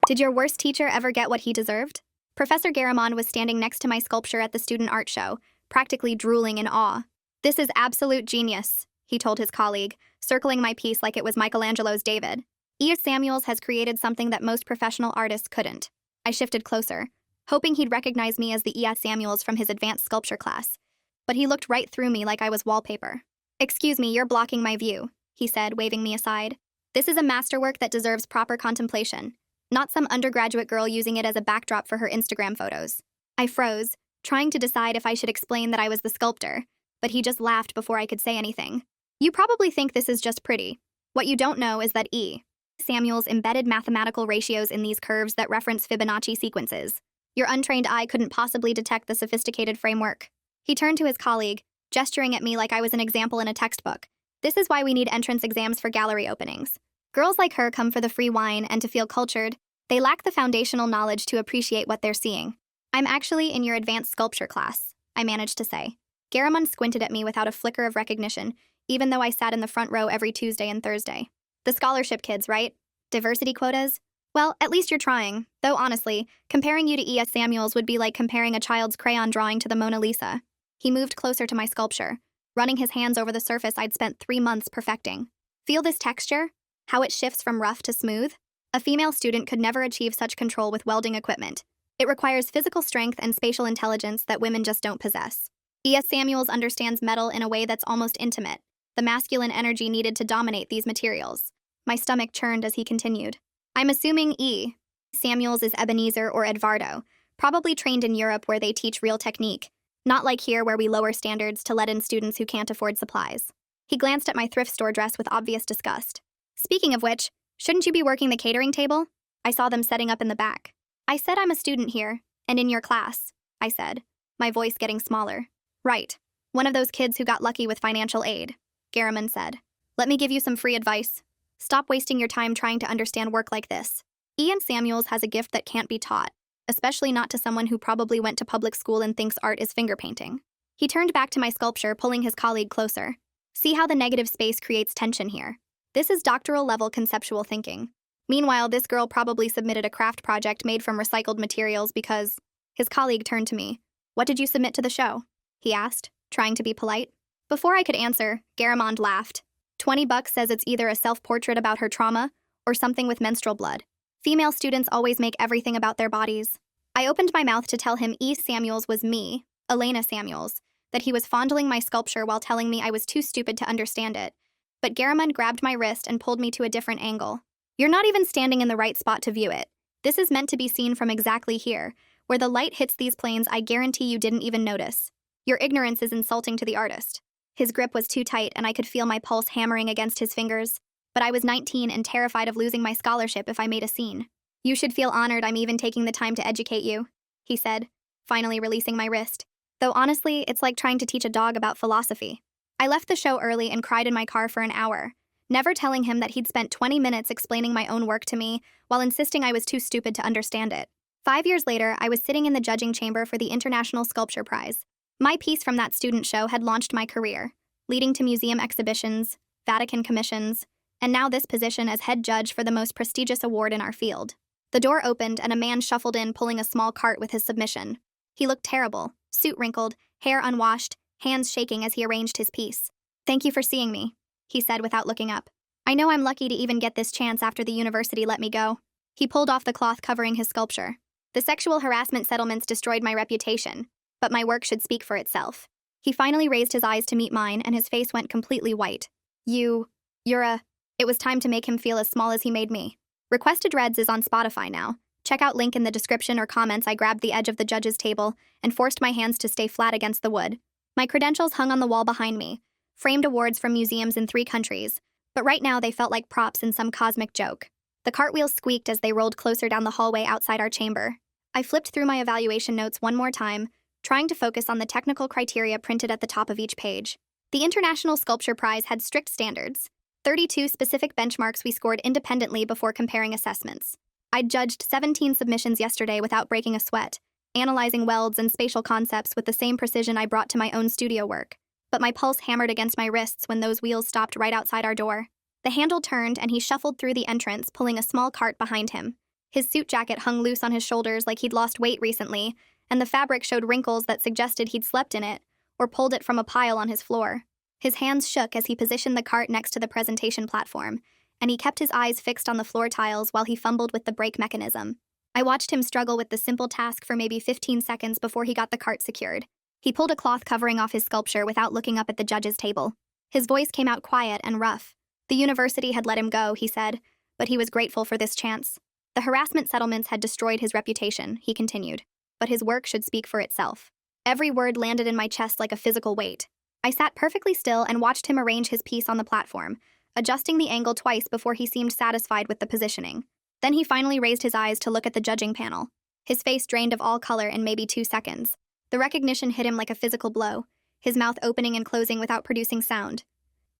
Did your worst teacher ever get what he deserved? Professor Garamond was standing next to my sculpture at the student art show, practically drooling in awe. "This is absolute genius," he told his colleague, circling my piece like it was Michelangelo's David. "E. Samuels has created something that most professional artists couldn't." I shifted closer, hoping he'd recognize me as the E. Samuels from his advanced sculpture class. But he looked right through me like I was wallpaper. "Excuse me, you're blocking my view," he said, waving me aside. "This is a masterwork that deserves proper contemplation, not some undergraduate girl using it as a backdrop for her Instagram photos." I froze, trying to decide if I should explain that I was the sculptor, but he just laughed before I could say anything. "You probably think this is just pretty. What you don't know is that E. Samuels embedded mathematical ratios in these curves that reference Fibonacci sequences. Your untrained eye couldn't possibly detect the sophisticated framework." He turned to his colleague, gesturing at me like I was an example in a textbook. "This is why we need entrance exams for gallery openings. Girls like her come for the free wine and to feel cultured. They lack the foundational knowledge to appreciate what they're seeing." "I'm actually in your advanced sculpture class," I managed to say. Garamond squinted at me without a flicker of recognition, even though I sat in the front row every Tuesday and Thursday. "The scholarship kids, right? Diversity quotas? Well, at least you're trying, though honestly, comparing you to E. Samuels would be like comparing a child's crayon drawing to the Mona Lisa." He moved closer to my sculpture, running his hands over the surface I'd spent 3 months perfecting. "Feel this texture? How it shifts from rough to smooth? A female student could never achieve such control with welding equipment. It requires physical strength and spatial intelligence that women just don't possess. E. Samuels understands metal in a way that's almost intimate, the masculine energy needed to dominate these materials." My stomach churned as he continued. "I'm assuming E. Samuels is Ebenezer or Edvardo, probably trained in Europe where they teach real technique, not like here where we lower standards to let in students who can't afford supplies." He glanced at my thrift store dress with obvious disgust. "Speaking of which, shouldn't you be working the catering table? I saw them setting up in the back." "I said I'm a student here, and in your class," I said, my voice getting smaller. "Right. One of those kids who got lucky with financial aid," Garamond said. "Let me give you some free advice. Stop wasting your time trying to understand work like this. Ian Samuels has a gift that can't be taught, especially not to someone who probably went to public school and thinks art is finger painting." He turned back to my sculpture, pulling his colleague closer. "See how the negative space creates tension here? This is doctoral-level conceptual thinking. Meanwhile, this girl probably submitted a craft project made from recycled materials because..." His colleague turned to me. "What did you submit to the show?" he asked, trying to be polite. Before I could answer, Garamond laughed. $20 says it's either a self-portrait about her trauma or something with menstrual blood. Female students always make everything about their bodies. I opened my mouth to tell him E. Samuels was me, Elena Samuels, that he was fondling my sculpture while telling me I was too stupid to understand it. But Garamond grabbed my wrist and pulled me to a different angle. "You're not even standing in the right spot to view it. This is meant to be seen from exactly here, where the light hits these planes. I guarantee you didn't even notice. Your ignorance is insulting to the artist." His grip was too tight and I could feel my pulse hammering against his fingers. But I was 19 and terrified of losing my scholarship if I made a scene. "You should feel honored I'm even taking the time to educate you," he said, finally releasing my wrist. Though honestly, it's like trying to teach a dog about philosophy. I left the show early and cried in my car for an hour, never telling him that he'd spent 20 minutes explaining my own work to me while insisting I was too stupid to understand it. 5 years later, I was sitting in the judging chamber for the International Sculpture Prize. My piece from that student show had launched my career, leading to museum exhibitions, Vatican commissions, and now this position as head judge for the most prestigious award in our field. The door opened and a man shuffled in pulling a small cart with his submission. He looked terrible, suit wrinkled, hair unwashed, hands shaking as he arranged his piece. "Thank you for seeing me," he said without looking up. "I know I'm lucky to even get this chance after the university let me go." He pulled off the cloth covering his sculpture. "The sexual harassment settlements destroyed my reputation, but my work should speak for itself." He finally raised his eyes to meet mine and his face went completely white. You're a..." It was time to make him feel as small as he made me. Requested Reds is on Spotify now. Check out link in the description or comments. I grabbed the edge of the judge's table and forced my hands to stay flat against the wood. My credentials hung on the wall behind me, framed awards from museums in 3 countries, but right now they felt like props in some cosmic joke. The cartwheels squeaked as they rolled closer down the hallway outside our chamber. I flipped through my evaluation notes one more time, trying to focus on the technical criteria printed at the top of each page. The International Sculpture Prize had strict standards, 32 specific benchmarks we scored independently before comparing assessments. I'd judged 17 submissions yesterday without breaking a sweat, analyzing welds and spatial concepts with the same precision I brought to my own studio work. But my pulse hammered against my wrists when those wheels stopped right outside our door. The handle turned and he shuffled through the entrance, pulling a small cart behind him. His suit jacket hung loose on his shoulders like he'd lost weight recently, and the fabric showed wrinkles that suggested he'd slept in it or pulled it from a pile on his floor. His hands shook as he positioned the cart next to the presentation platform, and he kept his eyes fixed on the floor tiles while he fumbled with the brake mechanism. I watched him struggle with the simple task for maybe 15 seconds before he got the cart secured. He pulled a cloth covering off his sculpture without looking up at the judge's table. His voice came out quiet and rough. The university had let him go, he said, but he was grateful for this chance. The harassment settlements had destroyed his reputation, he continued, but his work should speak for itself. Every word landed in my chest like a physical weight. I sat perfectly still and watched him arrange his piece on the platform, adjusting the angle twice before he seemed satisfied with the positioning. Then he finally raised his eyes to look at the judging panel. His face drained of all color in maybe 2 seconds. The recognition hit him like a physical blow, his mouth opening and closing without producing sound.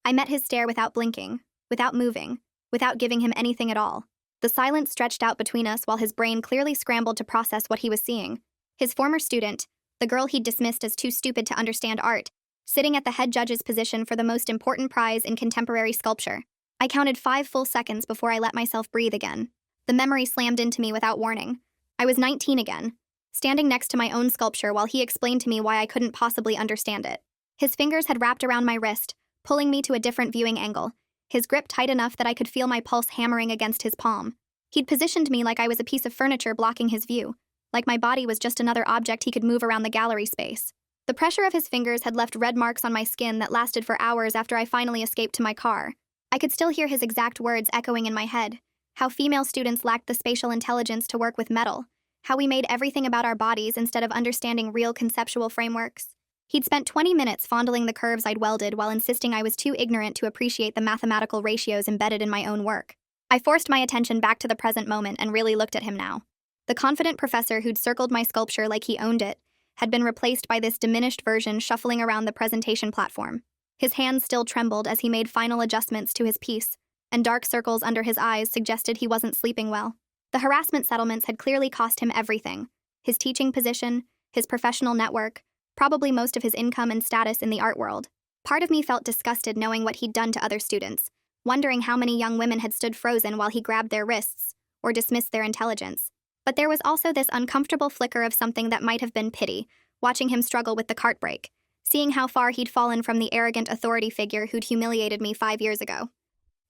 I met his stare without blinking, without moving, without giving him anything at all. The silence stretched out between us while his brain clearly scrambled to process what he was seeing. His former student, the girl he'd dismissed as too stupid to understand art, sitting at the head judge's position for the most important prize in contemporary sculpture. I counted 5 full seconds before I let myself breathe again. The memory slammed into me without warning. I was 19 again, standing next to my own sculpture while he explained to me why I couldn't possibly understand it. His fingers had wrapped around my wrist, pulling me to a different viewing angle, his grip tight enough that I could feel my pulse hammering against his palm. He'd positioned me like I was a piece of furniture blocking his view, like my body was just another object he could move around the gallery space. The pressure of his fingers had left red marks on my skin that lasted for hours after I finally escaped to my car. I could still hear his exact words echoing in my head. How female students lacked the spatial intelligence to work with metal. How we made everything about our bodies instead of understanding real conceptual frameworks. He'd spent 20 minutes fondling the curves I'd welded while insisting I was too ignorant to appreciate the mathematical ratios embedded in my own work. I forced my attention back to the present moment and really looked at him now. The confident professor who'd circled my sculpture like he owned it had been replaced by this diminished version shuffling around the presentation platform. His hands still trembled as he made final adjustments to his piece, and dark circles under his eyes suggested he wasn't sleeping well. The harassment settlements had clearly cost him everything: his teaching position, his professional network, probably most of his income and status in the art world. Part of me felt disgusted knowing what he'd done to other students, wondering how many young women had stood frozen while he grabbed their wrists or dismissed their intelligence. But there was also this uncomfortable flicker of something that might have been pity, watching him struggle with the cart brake, seeing how far he'd fallen from the arrogant authority figure who'd humiliated me 5 years ago.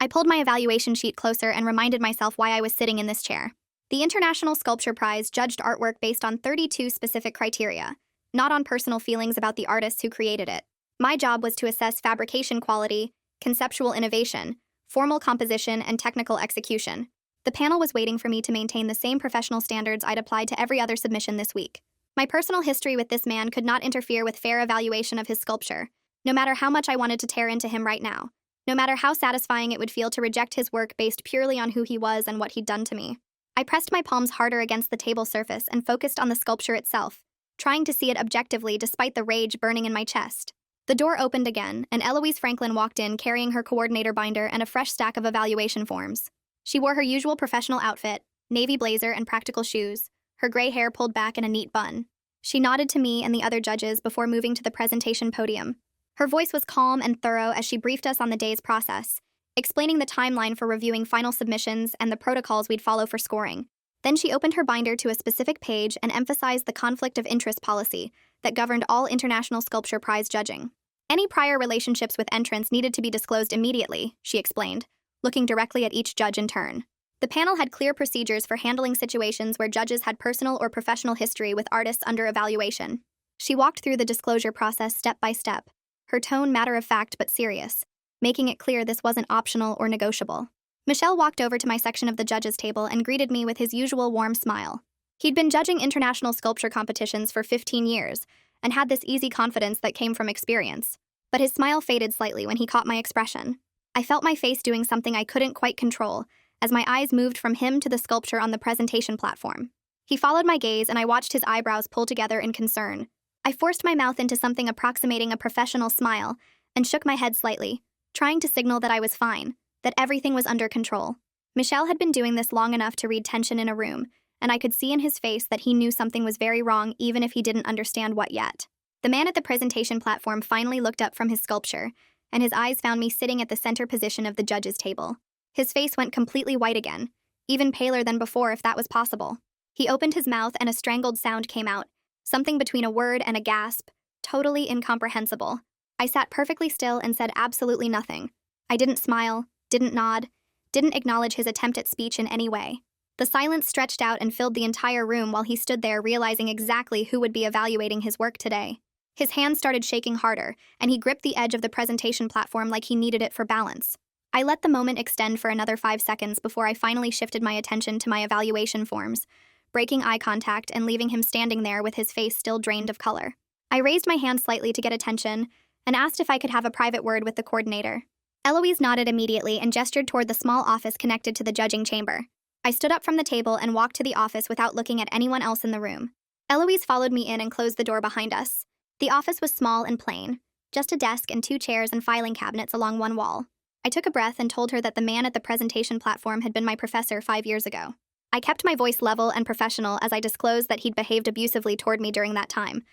I pulled my evaluation sheet closer and reminded myself why I was sitting in this chair. The International Sculpture Prize judged artwork based on 32 specific criteria, not on personal feelings about the artists who created it. My job was to assess fabrication quality, conceptual innovation, formal composition, and technical execution. The panel was waiting for me to maintain the same professional standards I'd applied to every other submission this week. My personal history with this man could not interfere with fair evaluation of his sculpture, no matter how much I wanted to tear into him right now, no matter how satisfying it would feel to reject his work based purely on who he was and what he'd done to me. I pressed my palms harder against the table surface and focused on the sculpture itself, trying to see it objectively despite the rage burning in my chest. The door opened again, and Eloise Franklin walked in carrying her coordinator binder and a fresh stack of evaluation forms. She wore her usual professional outfit, navy blazer and practical shoes, her gray hair pulled back in a neat bun. She nodded to me and the other judges before moving to the presentation podium. Her voice was calm and thorough as she briefed us on the day's process, explaining the timeline for reviewing final submissions and the protocols we'd follow for scoring. Then she opened her binder to a specific page and emphasized the conflict of interest policy that governed all International Sculpture Prize judging. Any prior relationships with entrants needed to be disclosed immediately, she explained, looking directly at each judge in turn. The panel had clear procedures for handling situations where judges had personal or professional history with artists under evaluation. She walked through the disclosure process step by step, her tone matter-of-fact but serious, making it clear this wasn't optional or negotiable. Michel walked over to my section of the judges' table and greeted me with his usual warm smile. He'd been judging international sculpture competitions for 15 years and had this easy confidence that came from experience. But his smile faded slightly when he caught my expression. I felt my face doing something I couldn't quite control as my eyes moved from him to the sculpture on the presentation platform. He followed my gaze and I watched his eyebrows pull together in concern. I forced my mouth into something approximating a professional smile and shook my head slightly, trying to signal that I was fine, that everything was under control. Michel had been doing this long enough to read tension in a room, and I could see in his face that he knew something was very wrong even if he didn't understand what yet. The man at the presentation platform finally looked up from his sculpture, and his eyes found me sitting at the center position of the judges' table. His face went completely white again, even paler than before if that was possible. He opened his mouth and a strangled sound came out, something between a word and a gasp, totally incomprehensible. I sat perfectly still and said absolutely nothing. I didn't smile, didn't nod, didn't acknowledge his attempt at speech in any way. The silence stretched out and filled the entire room while he stood there realizing exactly who would be evaluating his work today. His hands started shaking harder, and he gripped the edge of the presentation platform like he needed it for balance. I let the moment extend for another 5 seconds before I finally shifted my attention to my evaluation forms, breaking eye contact and leaving him standing there with his face still drained of color. I raised my hand slightly to get attention and asked if I could have a private word with the coordinator. Eloise nodded immediately and gestured toward the small office connected to the judging chamber. I stood up from the table and walked to the office without looking at anyone else in the room. Eloise followed me in and closed the door behind us. The office was small and plain, just a desk and 2 chairs and filing cabinets along one wall. I took a breath and told her that the man at the presentation platform had been my professor 5 years ago. I kept my voice level and professional as I disclosed that he'd behaved abusively toward me during that time,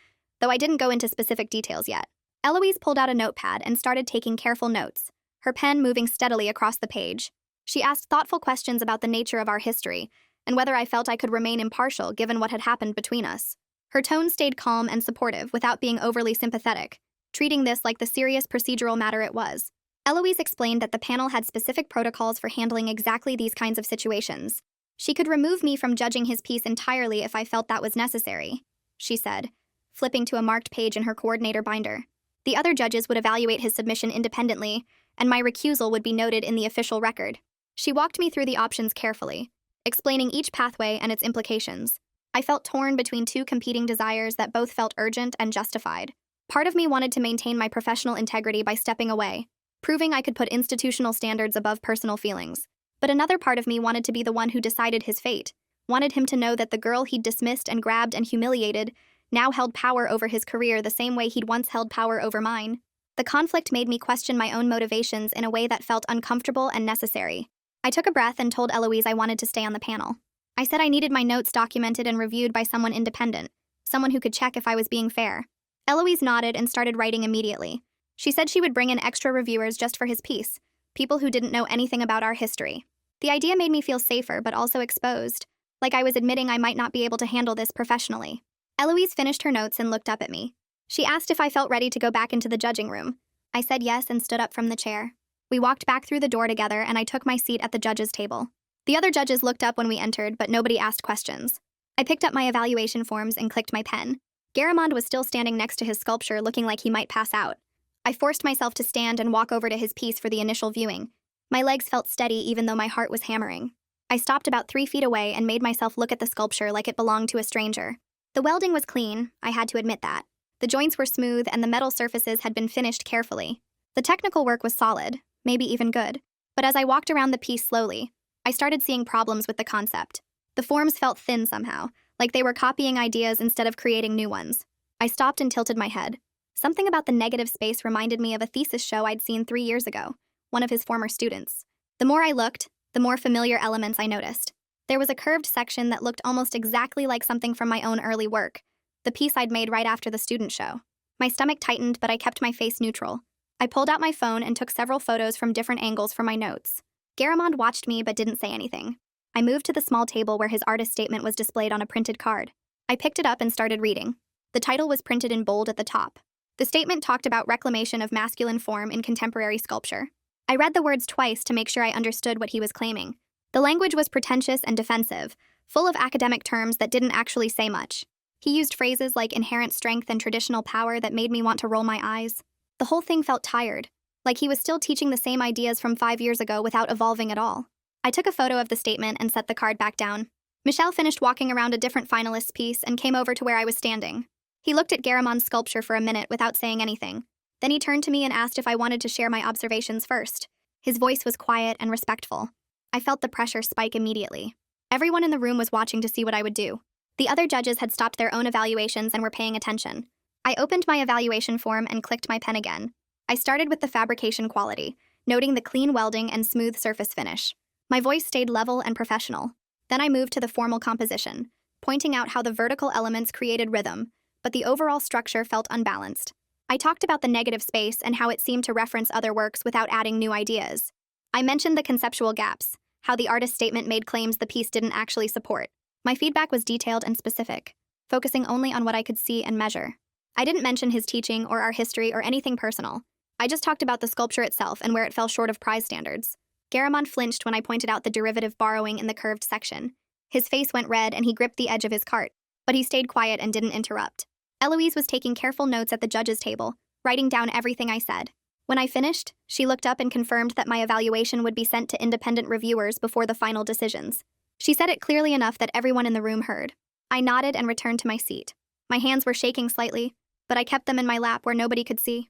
though I didn't go into specific details yet. Eloise pulled out a notepad and started taking careful notes, her pen moving steadily across the page. She asked thoughtful questions about the nature of our history and whether I felt I could remain impartial given what had happened between us. Her tone stayed calm and supportive without being overly sympathetic, treating this like the serious procedural matter it was. Eloise explained that the panel had specific protocols for handling exactly these kinds of situations. She could remove me from judging his piece entirely if I felt that was necessary, she said, flipping to a marked page in her coordinator binder. The other judges would evaluate his submission independently, and my recusal would be noted in the official record. She walked me through the options carefully, explaining each pathway and its implications. I felt torn between 2 competing desires that both felt urgent and justified. Part of me wanted to maintain my professional integrity by stepping away, proving I could put institutional standards above personal feelings. But another part of me wanted to be the one who decided his fate, wanted him to know that the girl he'd dismissed and grabbed and humiliated now held power over his career the same way he'd once held power over mine. The conflict made me question my own motivations in a way that felt uncomfortable and necessary. I took a breath and told Eloise I wanted to stay on the panel. I said I needed my notes documented and reviewed by someone independent, someone who could check if I was being fair. Eloise nodded and started writing immediately. She said she would bring in extra reviewers just for his piece, people who didn't know anything about our history. The idea made me feel safer but also exposed, like I was admitting I might not be able to handle this professionally. Eloise finished her notes and looked up at me. She asked if I felt ready to go back into the judging room. I said yes and stood up from the chair. We walked back through the door together and I took my seat at the judges' table. The other judges looked up when we entered, but nobody asked questions. I picked up my evaluation forms and clicked my pen. Garamond was still standing next to his sculpture looking like he might pass out. I forced myself to stand and walk over to his piece for the initial viewing. My legs felt steady even though my heart was hammering. I stopped about 3 feet away and made myself look at the sculpture like it belonged to a stranger. The welding was clean, I had to admit that. The joints were smooth and the metal surfaces had been finished carefully. The technical work was solid, maybe even good. But as I walked around the piece slowly, I started seeing problems with the concept. The forms felt thin somehow, like they were copying ideas instead of creating new ones. I stopped and tilted my head. Something about the negative space reminded me of a thesis show I'd seen 3 years ago, one of his former students. The more I looked, the more familiar elements I noticed. There was a curved section that looked almost exactly like something from my own early work, the piece I'd made right after the student show. My stomach tightened, but I kept my face neutral. I pulled out my phone and took several photos from different angles for my notes. Garamond watched me but didn't say anything. I moved to the small table where his artist statement was displayed on a printed card. I picked it up and started reading. The title was printed in bold at the top. The statement talked about reclamation of masculine form in contemporary sculpture. I read the words twice to make sure I understood what he was claiming. The language was pretentious and defensive, full of academic terms that didn't actually say much. He used phrases like inherent strength and traditional power that made me want to roll my eyes. The whole thing felt tired, like he was still teaching the same ideas from 5 years ago without evolving at all. I took a photo of the statement and set the card back down. Michel finished walking around a different finalist's piece and came over to where I was standing. He looked at Garamond's sculpture for a minute without saying anything. Then he turned to me and asked if I wanted to share my observations first. His voice was quiet and respectful. I felt the pressure spike immediately. Everyone in the room was watching to see what I would do. The other judges had stopped their own evaluations and were paying attention. I opened my evaluation form and clicked my pen again. I started with the fabrication quality, noting the clean welding and smooth surface finish. My voice stayed level and professional. Then I moved to the formal composition, pointing out how the vertical elements created rhythm, but the overall structure felt unbalanced. I talked about the negative space and how it seemed to reference other works without adding new ideas. I mentioned the conceptual gaps, how the artist's statement made claims the piece didn't actually support. My feedback was detailed and specific, focusing only on what I could see and measure. I didn't mention his teaching or our history or anything personal. I just talked about the sculpture itself and where it fell short of prize standards. Garamond flinched when I pointed out the derivative borrowing in the curved section. His face went red and he gripped the edge of his cart, but he stayed quiet and didn't interrupt. Eloise was taking careful notes at the judge's table, writing down everything I said. When I finished, she looked up and confirmed that my evaluation would be sent to independent reviewers before the final decisions. She said it clearly enough that everyone in the room heard. I nodded and returned to my seat. My hands were shaking slightly, but I kept them in my lap where nobody could see.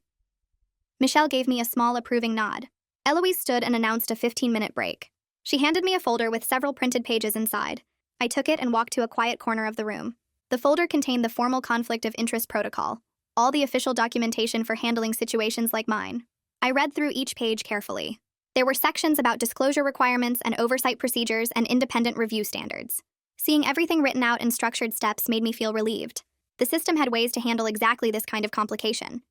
Michelle gave me a small approving nod. Eloise stood and announced a 15-minute break. She handed me a folder with several printed pages inside. I took it and walked to a quiet corner of the room. The folder contained the formal conflict of interest protocol, all the official documentation for handling situations like mine. I read through each page carefully. There were sections about disclosure requirements and oversight procedures and independent review standards. Seeing everything written out in structured steps made me feel relieved. The system had ways to handle exactly this kind of complication.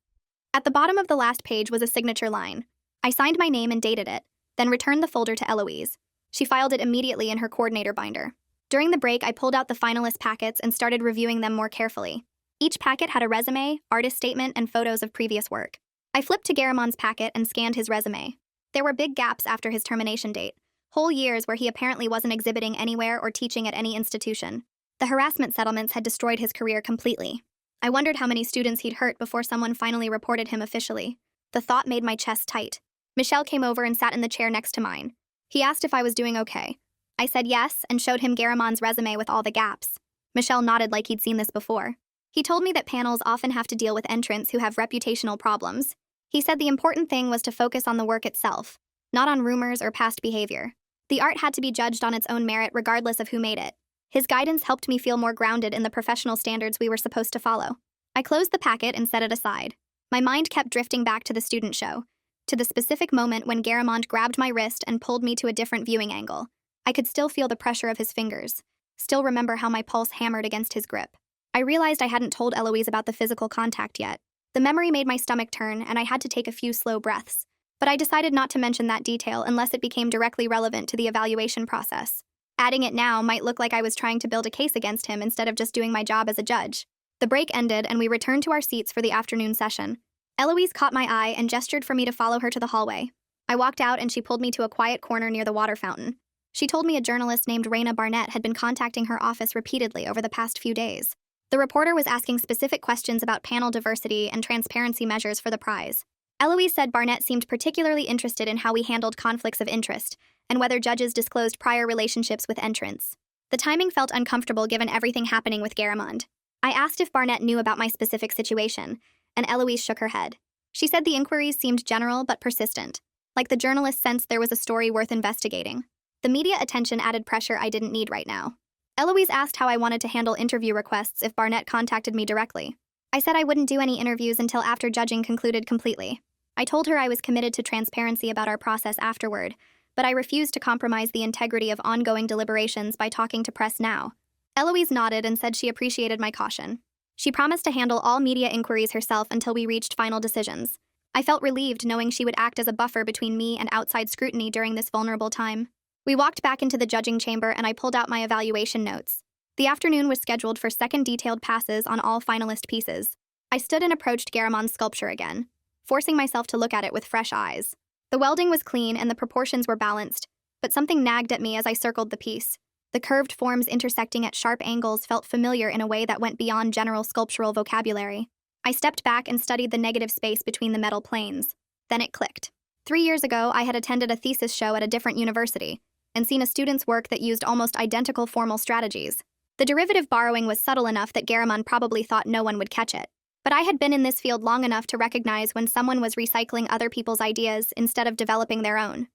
At the bottom of the last page was a signature line. I signed my name and dated it, then returned the folder to Eloise. She filed it immediately in her coordinator binder. During the break, I pulled out the finalist packets and started reviewing them more carefully. Each packet had a resume, artist statement, and photos of previous work. I flipped to Garamond's packet and scanned his resume. There were big gaps after his termination date, whole years where he apparently wasn't exhibiting anywhere or teaching at any institution. The harassment settlements had destroyed his career completely. I wondered how many students he'd hurt before someone finally reported him officially. The thought made my chest tight. Michelle came over and sat in the chair next to mine. He asked if I was doing okay. I said yes and showed him Garamond's resume with all the gaps. Michelle nodded like he'd seen this before. He told me that panels often have to deal with entrants who have reputational problems. He said the important thing was to focus on the work itself, not on rumors or past behavior. The art had to be judged on its own merit regardless of who made it. His guidance helped me feel more grounded in the professional standards we were supposed to follow. I closed the packet and set it aside. My mind kept drifting back to the student show, to the specific moment when Garamond grabbed my wrist and pulled me to a different viewing angle. I could still feel the pressure of his fingers, still remember how my pulse hammered against his grip. I realized I hadn't told Eloise about the physical contact yet. The memory made my stomach turn, and I had to take a few slow breaths. But I decided not to mention that detail unless it became directly relevant to the evaluation process. Adding it now might look like I was trying to build a case against him instead of just doing my job as a judge. The break ended, and we returned to our seats for the afternoon session. Eloise caught my eye and gestured for me to follow her to the hallway. I walked out, and she pulled me to a quiet corner near the water fountain. She told me a journalist named Raina Barnett had been contacting her office repeatedly over the past few days. The reporter was asking specific questions about panel diversity and transparency measures for the prize. Eloise said Barnett seemed particularly interested in how we handled conflicts of interest and whether judges disclosed prior relationships with entrants. The timing felt uncomfortable given everything happening with Garamond. I asked if Barnett knew about my specific situation, and Eloise shook her head. She said the inquiries seemed general but persistent, like the journalist sensed there was a story worth investigating. The media attention added pressure I didn't need right now. Eloise asked how I wanted to handle interview requests if Barnett contacted me directly. I said I wouldn't do any interviews until after judging concluded completely. I told her I was committed to transparency about our process afterward, but I refused to compromise the integrity of ongoing deliberations by talking to press now. Eloise nodded and said she appreciated my caution. She promised to handle all media inquiries herself until we reached final decisions. I felt relieved knowing she would act as a buffer between me and outside scrutiny during this vulnerable time. We walked back into the judging chamber and I pulled out my evaluation notes. The afternoon was scheduled for second detailed passes on all finalist pieces. I stood and approached Garamond's sculpture again, forcing myself to look at it with fresh eyes. The welding was clean and the proportions were balanced, but something nagged at me as I circled the piece. The curved forms intersecting at sharp angles felt familiar in a way that went beyond general sculptural vocabulary. I stepped back and studied the negative space between the metal planes. Then it clicked. 3 years ago, I had attended a thesis show at a different university and seen a student's work that used almost identical formal strategies. The derivative borrowing was subtle enough that Garamond probably thought no one would catch it. But I had been in this field long enough to recognize when someone was recycling other people's ideas instead of developing their own.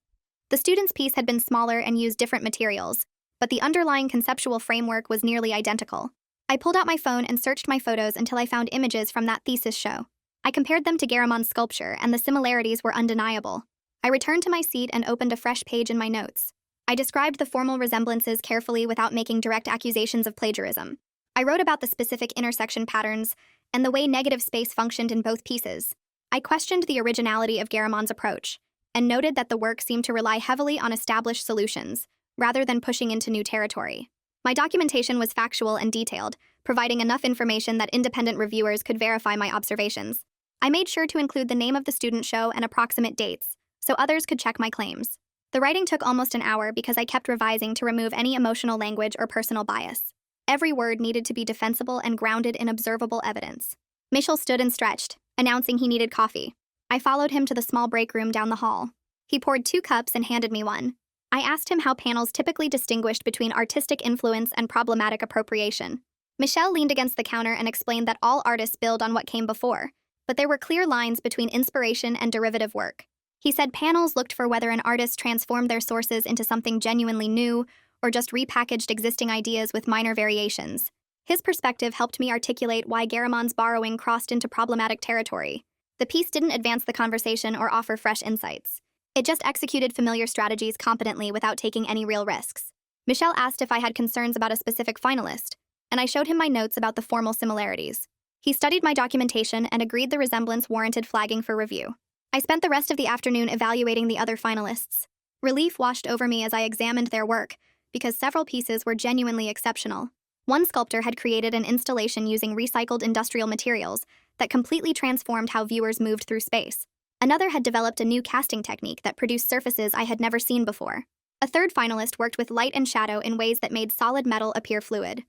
The student's piece had been smaller and used different materials, but the underlying conceptual framework was nearly identical. I pulled out my phone and searched my photos until I found images from that thesis show. I compared them to Garamond's sculpture, and the similarities were undeniable. I returned to my seat and opened a fresh page in my notes. I described the formal resemblances carefully without making direct accusations of plagiarism. I wrote about the specific intersection patterns and the way negative space functioned in both pieces. I questioned the originality of Garamond's approach and noted that the work seemed to rely heavily on established solutions, rather than pushing into new territory. My documentation was factual and detailed, providing enough information that independent reviewers could verify my observations. I made sure to include the name of the student show and approximate dates, so others could check my claims. The writing took almost an hour because I kept revising to remove any emotional language or personal bias. Every word needed to be defensible and grounded in observable evidence. Michel stood and stretched, announcing he needed coffee. I followed him to the small break room down the hall. He poured 2 cups and handed me one. I asked him how panels typically distinguished between artistic influence and problematic appropriation. Michel leaned against the counter and explained that all artists build on what came before, but there were clear lines between inspiration and derivative work. He said panels looked for whether an artist transformed their sources into something genuinely new or just repackaged existing ideas with minor variations. His perspective helped me articulate why Garamon's borrowing crossed into problematic territory. The piece didn't advance the conversation or offer fresh insights. It just executed familiar strategies competently without taking any real risks. Michel asked if I had concerns about a specific finalist, and I showed him my notes about the formal similarities. He studied my documentation and agreed the resemblance warranted flagging for review. I spent the rest of the afternoon evaluating the other finalists. Relief washed over me as I examined their work, because several pieces were genuinely exceptional. One sculptor had created an installation using recycled industrial materials that completely transformed how viewers moved through space. Another had developed a new casting technique that produced surfaces I had never seen before. A third finalist worked with light and shadow in ways that made solid metal appear fluid.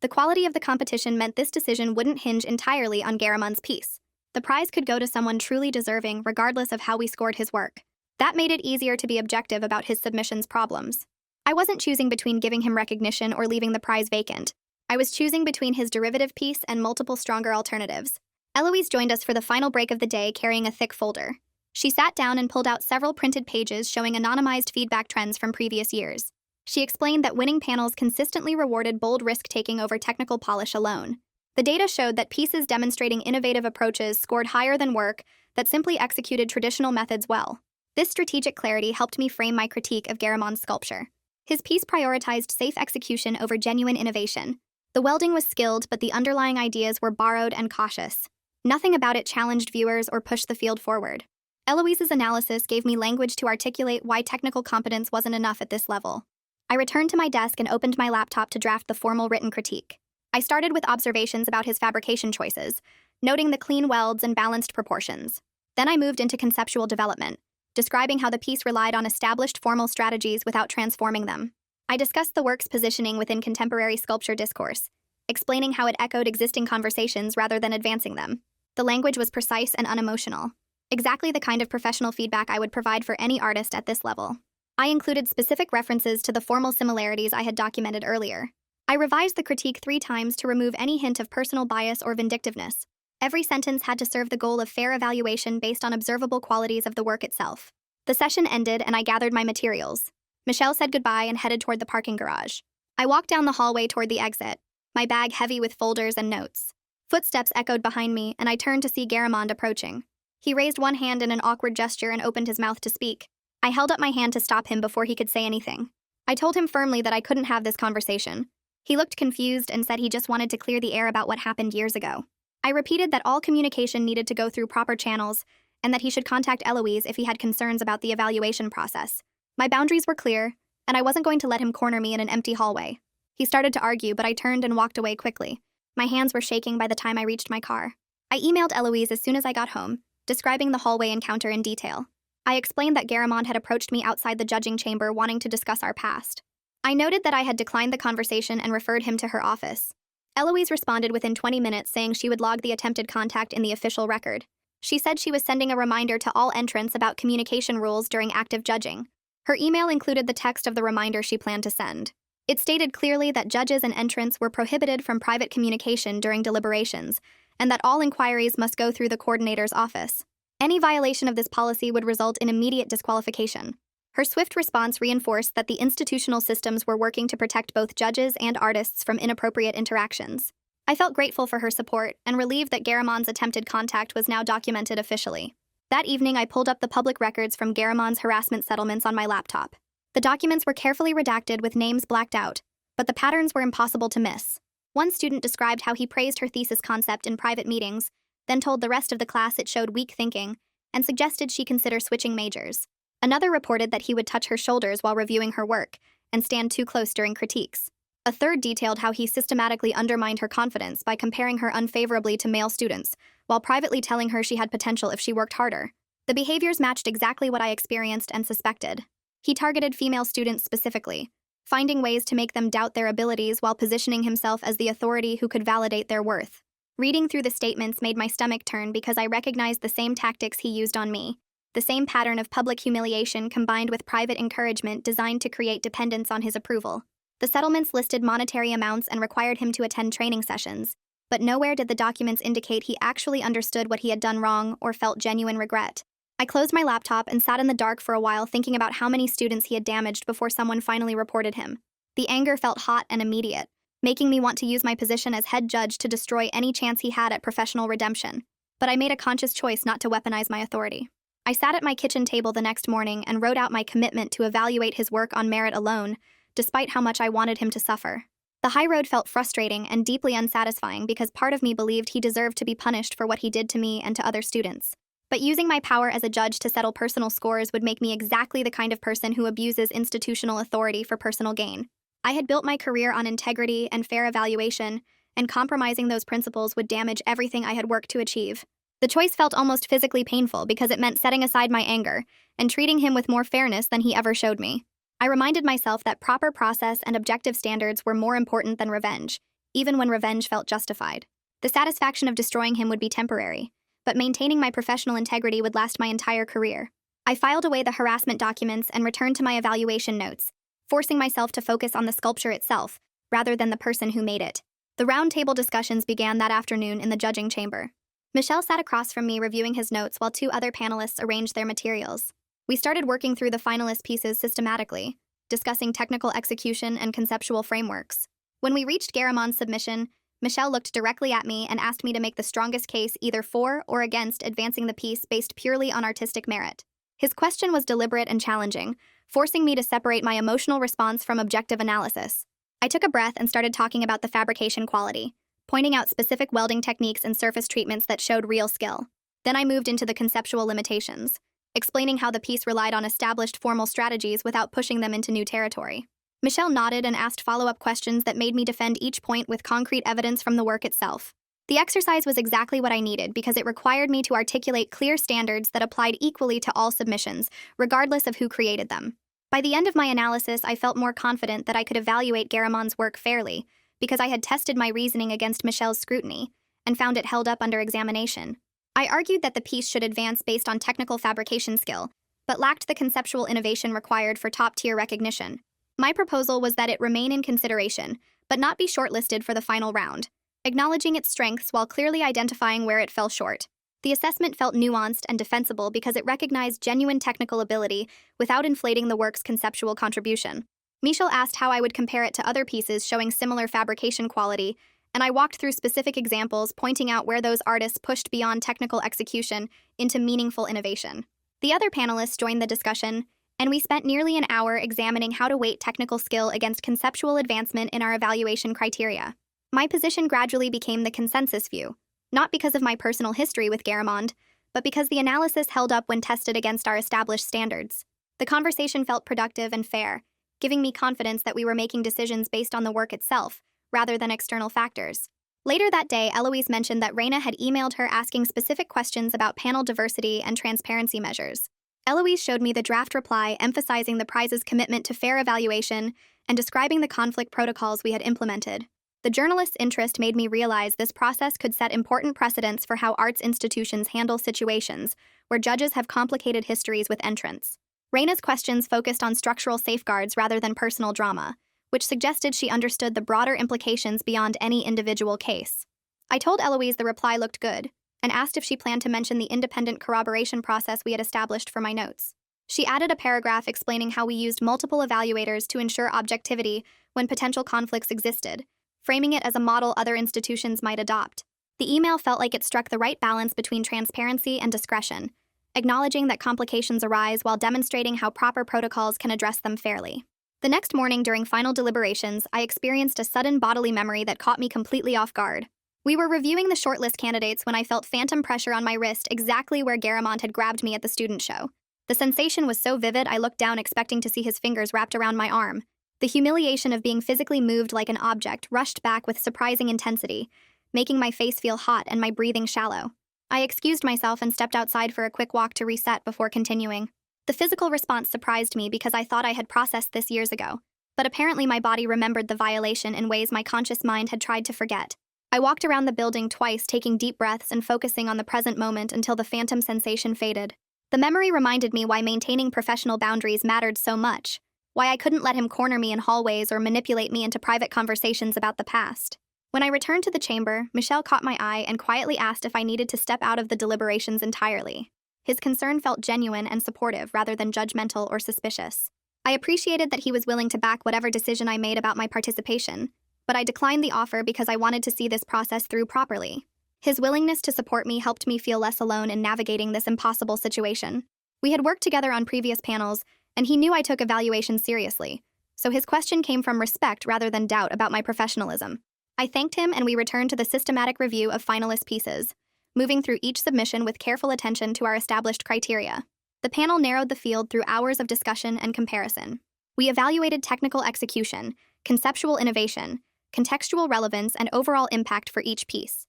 The quality of the competition meant this decision wouldn't hinge entirely on Garamon's piece. The prize could go to someone truly deserving regardless of how we scored his work. That made it easier to be objective about his submission's problems. I wasn't choosing between giving him recognition or leaving the prize vacant. I was choosing between his derivative piece and multiple stronger alternatives. Eloise joined us for the final break of the day carrying a thick folder. She sat down and pulled out several printed pages showing anonymized feedback trends from previous years. She explained that winning panels consistently rewarded bold risk-taking over technical polish alone. The data showed that pieces demonstrating innovative approaches scored higher than work that simply executed traditional methods well. This strategic clarity helped me frame my critique of Garamon's sculpture. His piece prioritized safe execution over genuine innovation. The welding was skilled, but the underlying ideas were borrowed and cautious. Nothing about it challenged viewers or pushed the field forward. Eloise's analysis gave me language to articulate why technical competence wasn't enough at this level. I returned to my desk and opened my laptop to draft the formal written critique. I started with observations about his fabrication choices, noting the clean welds and balanced proportions. Then I moved into conceptual development, describing how the piece relied on established formal strategies without transforming them. I discussed the work's positioning within contemporary sculpture discourse, explaining how it echoed existing conversations rather than advancing them. The language was precise and unemotional, exactly the kind of professional feedback I would provide for any artist at this level. I included specific references to the formal similarities I had documented earlier. I revised the critique 3 times to remove any hint of personal bias or vindictiveness. Every sentence had to serve the goal of fair evaluation based on observable qualities of the work itself. The session ended and I gathered my materials. Michel said goodbye and headed toward the parking garage. I walked down the hallway toward the exit, my bag heavy with folders and notes. Footsteps echoed behind me, and I turned to see Garamond approaching. He raised one hand in an awkward gesture and opened his mouth to speak. I held up my hand to stop him before he could say anything. I told him firmly that I couldn't have this conversation. He looked confused and said he just wanted to clear the air about what happened years ago. I repeated that all communication needed to go through proper channels and that he should contact Eloise if he had concerns about the evaluation process. My boundaries were clear, and I wasn't going to let him corner me in an empty hallway. He started to argue, but I turned and walked away quickly. My hands were shaking by the time I reached my car. I emailed Eloise as soon as I got home, describing the hallway encounter in detail. I explained that Garamond had approached me outside the judging chamber wanting to discuss our past. I noted that I had declined the conversation and referred him to her office. Eloise responded within 20 minutes saying she would log the attempted contact in the official record. She said she was sending a reminder to all entrants about communication rules during active judging. Her email included the text of the reminder she planned to send. It stated clearly that judges and entrants were prohibited from private communication during deliberations, and that all inquiries must go through the coordinator's office. Any violation of this policy would result in immediate disqualification. Her swift response reinforced that the institutional systems were working to protect both judges and artists from inappropriate interactions. I felt grateful for her support and relieved that Garamond's attempted contact was now documented officially. That evening, I pulled up the public records from Garamond's harassment settlements on my laptop. The documents were carefully redacted with names blacked out, but the patterns were impossible to miss. One student described how he praised her thesis concept in private meetings, then told the rest of the class it showed weak thinking, and suggested she consider switching majors. Another reported that he would touch her shoulders while reviewing her work, and stand too close during critiques. A third detailed how he systematically undermined her confidence by comparing her unfavorably to male students, while privately telling her she had potential if she worked harder. The behaviors matched exactly what I experienced and suspected. He targeted female students specifically, finding ways to make them doubt their abilities while positioning himself as the authority who could validate their worth. Reading through the statements made my stomach turn because I recognized the same tactics he used on me, the same pattern of public humiliation combined with private encouragement designed to create dependence on his approval. The settlements listed monetary amounts and required him to attend training sessions, but nowhere did the documents indicate he actually understood what he had done wrong or felt genuine regret. I closed my laptop and sat in the dark for a while thinking about how many students he had damaged before someone finally reported him. The anger felt hot and immediate, making me want to use my position as head judge to destroy any chance he had at professional redemption. But I made a conscious choice not to weaponize my authority. I sat at my kitchen table the next morning and wrote out my commitment to evaluate his work on merit alone, despite how much I wanted him to suffer. The high road felt frustrating and deeply unsatisfying because part of me believed he deserved to be punished for what he did to me and to other students. But using my power as a judge to settle personal scores would make me exactly the kind of person who abuses institutional authority for personal gain. I had built my career on integrity and fair evaluation, and compromising those principles would damage everything I had worked to achieve. The choice felt almost physically painful because it meant setting aside my anger and treating him with more fairness than he ever showed me. I reminded myself that proper process and objective standards were more important than revenge, even when revenge felt justified. The satisfaction of destroying him would be temporary, but maintaining my professional integrity would last my entire career. I filed away the harassment documents and returned to my evaluation notes, forcing myself to focus on the sculpture itself, rather than the person who made it. The roundtable discussions began that afternoon in the judging chamber. Michelle sat across from me reviewing his notes while two other panelists arranged their materials. We started working through the finalist pieces systematically, discussing technical execution and conceptual frameworks. When we reached Garamon's submission, Michelle looked directly at me and asked me to make the strongest case either for or against advancing the piece based purely on artistic merit. His question was deliberate and challenging, forcing me to separate my emotional response from objective analysis. I took a breath and started talking about the fabrication quality, pointing out specific welding techniques and surface treatments that showed real skill. Then I moved into the conceptual limitations, explaining how the piece relied on established formal strategies without pushing them into new territory. Michelle nodded and asked follow-up questions that made me defend each point with concrete evidence from the work itself. The exercise was exactly what I needed because it required me to articulate clear standards that applied equally to all submissions, regardless of who created them. By the end of my analysis, I felt more confident that I could evaluate Garamon's work fairly because I had tested my reasoning against Michelle's scrutiny and found it held up under examination. I argued that the piece should advance based on technical fabrication skill, but lacked the conceptual innovation required for top-tier recognition. My proposal was that it remain in consideration, but not be shortlisted for the final round, acknowledging its strengths while clearly identifying where it fell short. The assessment felt nuanced and defensible because it recognized genuine technical ability without inflating the work's conceptual contribution. Michelle asked how I would compare it to other pieces showing similar fabrication quality, and I walked through specific examples pointing out where those artists pushed beyond technical execution into meaningful innovation. The other panelists joined the discussion, and we spent nearly an hour examining how to weight technical skill against conceptual advancement in our evaluation criteria. My position gradually became the consensus view, not because of my personal history with Garamond, but because the analysis held up when tested against our established standards. The conversation felt productive and fair, giving me confidence that we were making decisions based on the work itself, rather than external factors. Later that day, Eloise mentioned that Raina had emailed her asking specific questions about panel diversity and transparency measures. Eloise showed me the draft reply emphasizing the prize's commitment to fair evaluation and describing the conflict protocols we had implemented. The journalist's interest made me realize this process could set important precedents for how arts institutions handle situations where judges have complicated histories with entrants. Raina's questions focused on structural safeguards rather than personal drama, which suggested she understood the broader implications beyond any individual case. I told Eloise the reply looked good, and asked if she planned to mention the independent corroboration process we had established for my notes. She added a paragraph explaining how we used multiple evaluators to ensure objectivity when potential conflicts existed, framing it as a model other institutions might adopt. The email felt like it struck the right balance between transparency and discretion, acknowledging that complications arise while demonstrating how proper protocols can address them fairly. The next morning during final deliberations, I experienced a sudden bodily memory that caught me completely off guard. We were reviewing the shortlist candidates when I felt phantom pressure on my wrist exactly where Garamond had grabbed me at the student show. The sensation was so vivid I looked down expecting to see his fingers wrapped around my arm. The humiliation of being physically moved like an object rushed back with surprising intensity, making my face feel hot and my breathing shallow. I excused myself and stepped outside for a quick walk to reset before continuing. The physical response surprised me because I thought I had processed this years ago, but apparently my body remembered the violation in ways my conscious mind had tried to forget. I walked around the building twice, taking deep breaths and focusing on the present moment until the phantom sensation faded. The memory reminded me why maintaining professional boundaries mattered so much, why I couldn't let him corner me in hallways or manipulate me into private conversations about the past. When I returned to the chamber, Michel caught my eye and quietly asked if I needed to step out of the deliberations entirely. His concern felt genuine and supportive rather than judgmental or suspicious. I appreciated that he was willing to back whatever decision I made about my participation, but I declined the offer because I wanted to see this process through properly. His willingness to support me helped me feel less alone in navigating this impossible situation. We had worked together on previous panels, and he knew I took evaluation seriously, so his question came from respect rather than doubt about my professionalism. I thanked him and we returned to the systematic review of finalist pieces, moving through each submission with careful attention to our established criteria. The panel narrowed the field through hours of discussion and comparison. We evaluated technical execution, conceptual innovation, contextual relevance, and overall impact for each piece.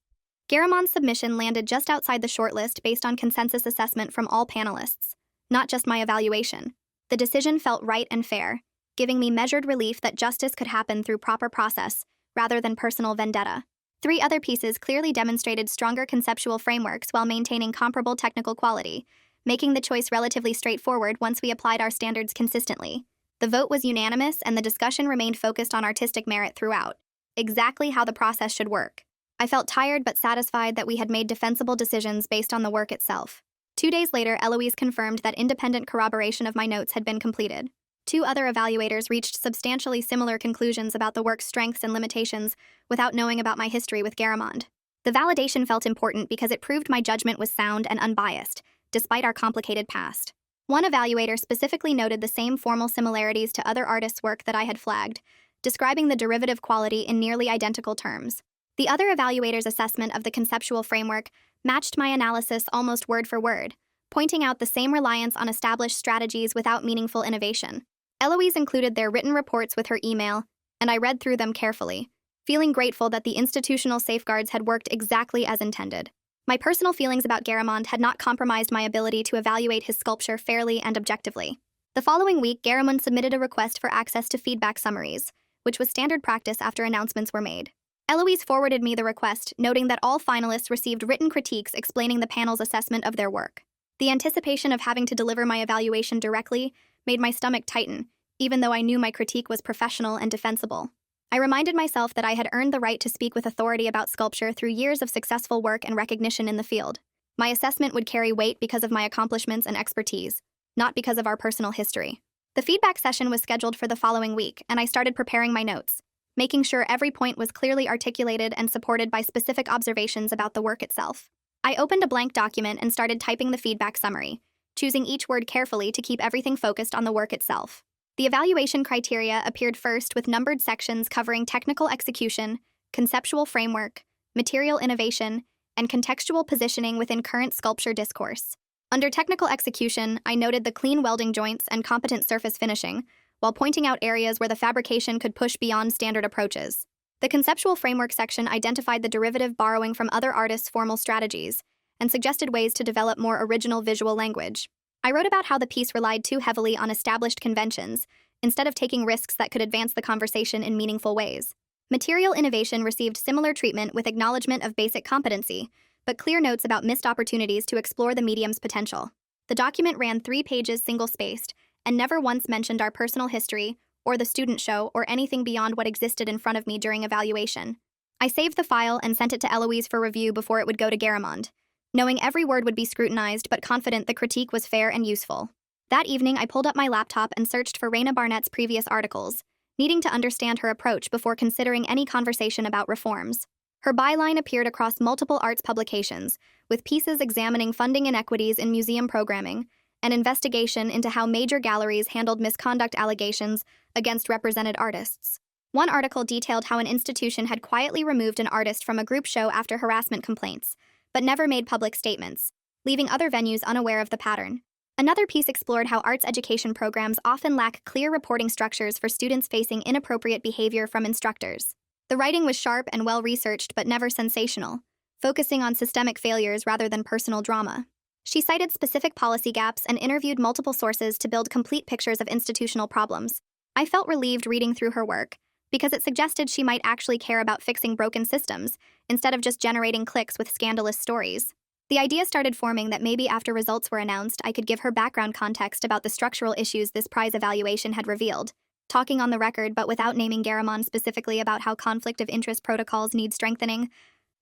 Garamon's submission landed just outside the shortlist based on consensus assessment from all panelists, not just my evaluation. The decision felt right and fair, giving me measured relief that justice could happen through proper process rather than personal vendetta. 3 other pieces clearly demonstrated stronger conceptual frameworks while maintaining comparable technical quality, making the choice relatively straightforward once we applied our standards consistently. The vote was unanimous and the discussion remained focused on artistic merit throughout, exactly how the process should work. I felt tired but satisfied that we had made defensible decisions based on the work itself. 2 days later, Eloise confirmed that independent corroboration of my notes had been completed. 2 other evaluators reached substantially similar conclusions about the work's strengths and limitations without knowing about my history with Garamond. The validation felt important because it proved my judgment was sound and unbiased, despite our complicated past. One evaluator specifically noted the same formal similarities to other artists' work that I had flagged, describing the derivative quality in nearly identical terms. The other evaluator's assessment of the conceptual framework matched my analysis almost word for word, pointing out the same reliance on established strategies without meaningful innovation. Eloise included their written reports with her email, and I read through them carefully, feeling grateful that the institutional safeguards had worked exactly as intended. My personal feelings about Garamond had not compromised my ability to evaluate his sculpture fairly and objectively. The following week, Garamond submitted a request for access to feedback summaries, which was standard practice after announcements were made. Eloise forwarded me the request, noting that all finalists received written critiques explaining the panel's assessment of their work. The anticipation of having to deliver my evaluation directly made my stomach tighten, even though I knew my critique was professional and defensible. I reminded myself that I had earned the right to speak with authority about sculpture through years of successful work and recognition in the field. My assessment would carry weight because of my accomplishments and expertise, not because of our personal history. The feedback session was scheduled for the following week, and I started preparing my notes, making sure every point was clearly articulated and supported by specific observations about the work itself. I opened a blank document and started typing the feedback summary, choosing each word carefully to keep everything focused on the work itself. The evaluation criteria appeared first with numbered sections covering technical execution, conceptual framework, material innovation, and contextual positioning within current sculpture discourse. Under technical execution, I noted the clean welding joints and competent surface finishing, while pointing out areas where the fabrication could push beyond standard approaches. The conceptual framework section identified the derivative borrowing from other artists' formal strategies and suggested ways to develop more original visual language. I wrote about how the piece relied too heavily on established conventions instead of taking risks that could advance the conversation in meaningful ways. Material innovation received similar treatment with acknowledgement of basic competency, but clear notes about missed opportunities to explore the medium's potential. The document ran 3 pages single-spaced and never once mentioned our personal history or the student show or anything beyond what existed in front of me during evaluation. I saved the file and sent it to Eloise for review before it would go to Garamond, knowing every word would be scrutinized but confident the critique was fair and useful. That evening, I pulled up my laptop and searched for Raina Barnett's previous articles, needing to understand her approach before considering any conversation about reforms. Her byline appeared across multiple arts publications, with pieces examining funding inequities in museum programming, an investigation into how major galleries handled misconduct allegations against represented artists. One article detailed how an institution had quietly removed an artist from a group show after harassment complaints, but never made public statements, leaving other venues unaware of the pattern. Another piece explored how arts education programs often lack clear reporting structures for students facing inappropriate behavior from instructors. The writing was sharp and well-researched but never sensational, focusing on systemic failures rather than personal drama. She cited specific policy gaps and interviewed multiple sources to build complete pictures of institutional problems. I felt relieved reading through her work, because it suggested she might actually care about fixing broken systems, instead of just generating clicks with scandalous stories. The idea started forming that maybe after results were announced, I could give her background context about the structural issues this prize evaluation had revealed, talking on the record but without naming Garamond specifically about how conflict of interest protocols need strengthening.